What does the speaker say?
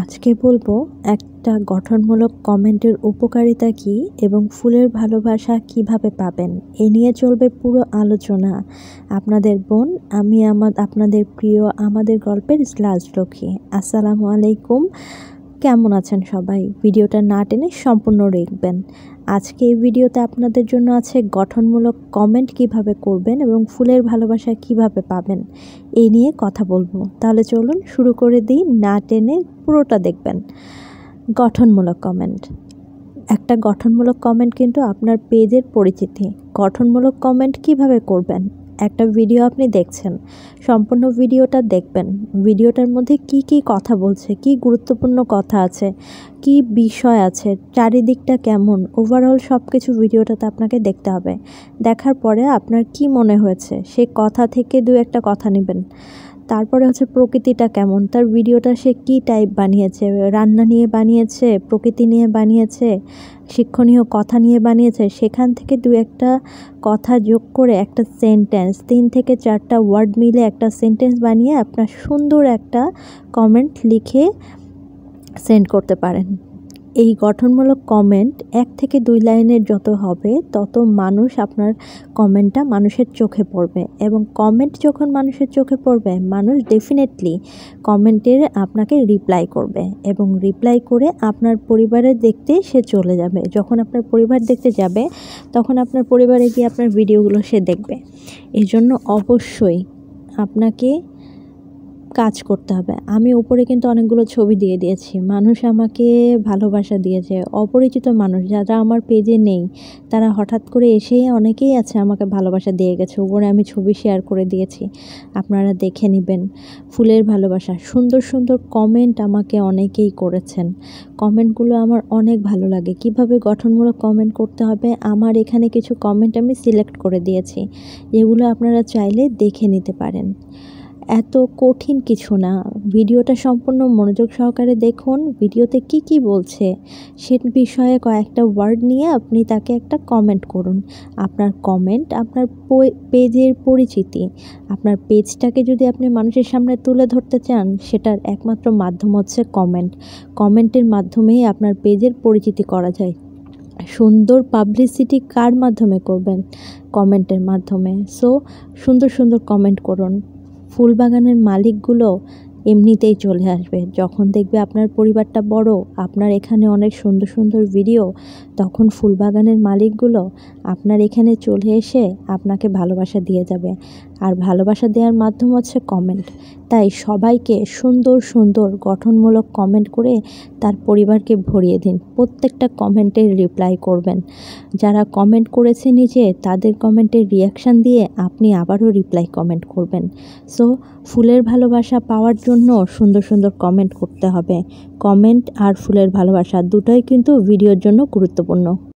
আজকে বলবো একটা গঠনমূলক কমেন্টের উপকারিতা কী এবং ফুলের ভালোবাসা কিভাবে পাবেন। এ নিয়ে চলবে পুরো আলোচনা। আপনাদের বোন, আমি আপনাদের প্রিয় আমাদের গল্পের রাজলক্ষ্মী। আসসালামু আলাইকুম। কেমন আছেন সবাই? ভিডিওটা না টেনে সম্পূর্ণ দেখবেন। আজকে এই ভিডিওতে আপনাদের জন্য আছে গঠনমূলক কমেন্ট কিভাবে করবেন এবং ফুলের ভালোবাসা কিভাবে পাবেন, এই নিয়ে কথা বলবো। তাহলে চলুন শুরু করে দিই, না টেনে পুরোটা দেখবেন। গঠনমূলক কমেন্ট। একটা গঠনমূলক কমেন্ট কিন্তু আপনার পেজের পরিচিতি। গঠনমূলক কমেন্ট কিভাবে করবেন? একটা ভিডিও আপনি দেখছেন, সম্পূর্ণ ভিডিওটা দেখবেন। ভিডিওটার মধ্যে কি কি কথা বলছে, কি গুরুত্বপূর্ণ কথা আছে, কি বিষয় আছে, চারিদিকটা কেমন, ওভারঅল সব কিছু ভিডিওটাতে আপনাকে দেখতে হবে। দেখার পরে আপনার কি মনে হয়েছে, সে কথা থেকে দু একটা কথা নেবেন। তারপরে হচ্ছে প্রকৃতিটা কেমন, তার ভিডিওটা সে কী টাইপ বানিয়েছে, রান্না নিয়ে বানিয়েছে, প্রকৃতি নিয়ে বানিয়েছে, শিক্ষণীয় কথা নিয়ে বানিয়েছে, সেখান থেকে দু একটা কথা যোগ করে একটা সেন্টেন্স, 3 থেকে 4টা ওয়ার্ড মিলে একটা সেন্টেন্স বানিয়ে আপনার সুন্দর একটা কমেন্ট লিখে সেন্ড করতে পারেন। এই গঠনমূলক কমেন্ট 1 থেকে 2 লাইনের যত হবে তত মানুষ আপনার কমেন্টটা মানুষের চোখে পড়বে, এবং কমেন্ট যখন মানুষের চোখে পড়বে মানুষ ডেফিনেটলি কমেন্টের আপনাকে রিপ্লাই করবে, এবং রিপ্লাই করে আপনার পরিবারে দেখতে সে চলে যাবে। যখন আপনার পরিবার দেখতে যাবে তখন আপনার পরিবারে গিয়ে আপনার ভিডিওগুলো সে দেখবে। এই জন্য অবশ্যই আপনাকে কাজ করতে হবে। আমি উপরে কিন্তু অনেকগুলো ছবি দিয়ে দিয়েছি, মানুষ আমাকে ভালোবাসা দিয়েছে। অপরিচিত মানুষ যারা আমার পেজে নেই তারা হঠাৎ করে এসেই অনেকেই আছে আমাকে ভালোবাসা দিয়ে গেছে। উপরে আমি ছবি শেয়ার করে দিয়েছি, আপনারা দেখে নেবেন। ফুলের ভালোবাসা, সুন্দর সুন্দর কমেন্ট আমাকে অনেকেই করেছেন। কমেন্টগুলো আমার অনেক ভালো লাগে। কিভাবে গঠনমূলক কমেন্ট করতে হবে আমার এখানে কিছু কমেন্ট আমি সিলেক্ট করে দিয়েছি, যেগুলো আপনারা চাইলে দেখে নিতে পারেন। এত কঠিন কিছু না, ভিডিওটা সম্পূর্ণ মনোযোগ সহকারে দেখুন। ভিডিওতে কি কি বলছে সে বিষয়ে কয়েকটা ওয়ার্ড নিয়ে আপনি তাকে একটা কমেন্ট করুন। আপনার কমেন্ট আপনার পেজের পরিচিতি। আপনার পেজটাকে যদি আপনি মানুষের সামনে তুলে ধরতে চান, সেটার একমাত্র মাধ্যম হচ্ছে কমেন্ট। কমেন্টের মাধ্যমেই আপনার পেজের পরিচিতি করা যায়। সুন্দর পাবলিসিটি কার মাধ্যমে করবেন? কমেন্টের মাধ্যমে। সো সুন্দর সুন্দর কমেন্ট করুন। ফুল বাগানের মালিকগুলো এমনিতেই চলে আসবে যখন দেখবে আপনার পরিবারটা বড়, আপনার এখানে অনেক সুন্দর সুন্দর ভিডিও, তখন ফুল বাগানের মালিকগুলো আপনার এখানে চলে এসে আপনাকে ভালোবাসা দিয়ে যাবে। আর ভালোবাসা দেওয়ার মাধ্যম হচ্ছে কমেন্ট। তাই সবাইকে সুন্দর সুন্দর গঠনমূলক কমেন্ট করে তার পরিবারকে ভরিয়ে দিন। প্রত্যেকটা কমেন্টের রিপ্লাই করবেন। যারা কমেন্ট করেছে নিজে, তাদের কমেন্টের রিয়াকশান দিয়ে আপনি আবারও রিপ্লাই কমেন্ট করবেন। সো ফুলের ভালোবাসা পাওয়ার জন্য সুন্দর সুন্দর কমেন্ট করতে হবে। কমেন্ট আর ফুলের ভালোবাসা দুটোই কিন্তু ভিডিওর জন্য গুরুত্বপূর্ণ।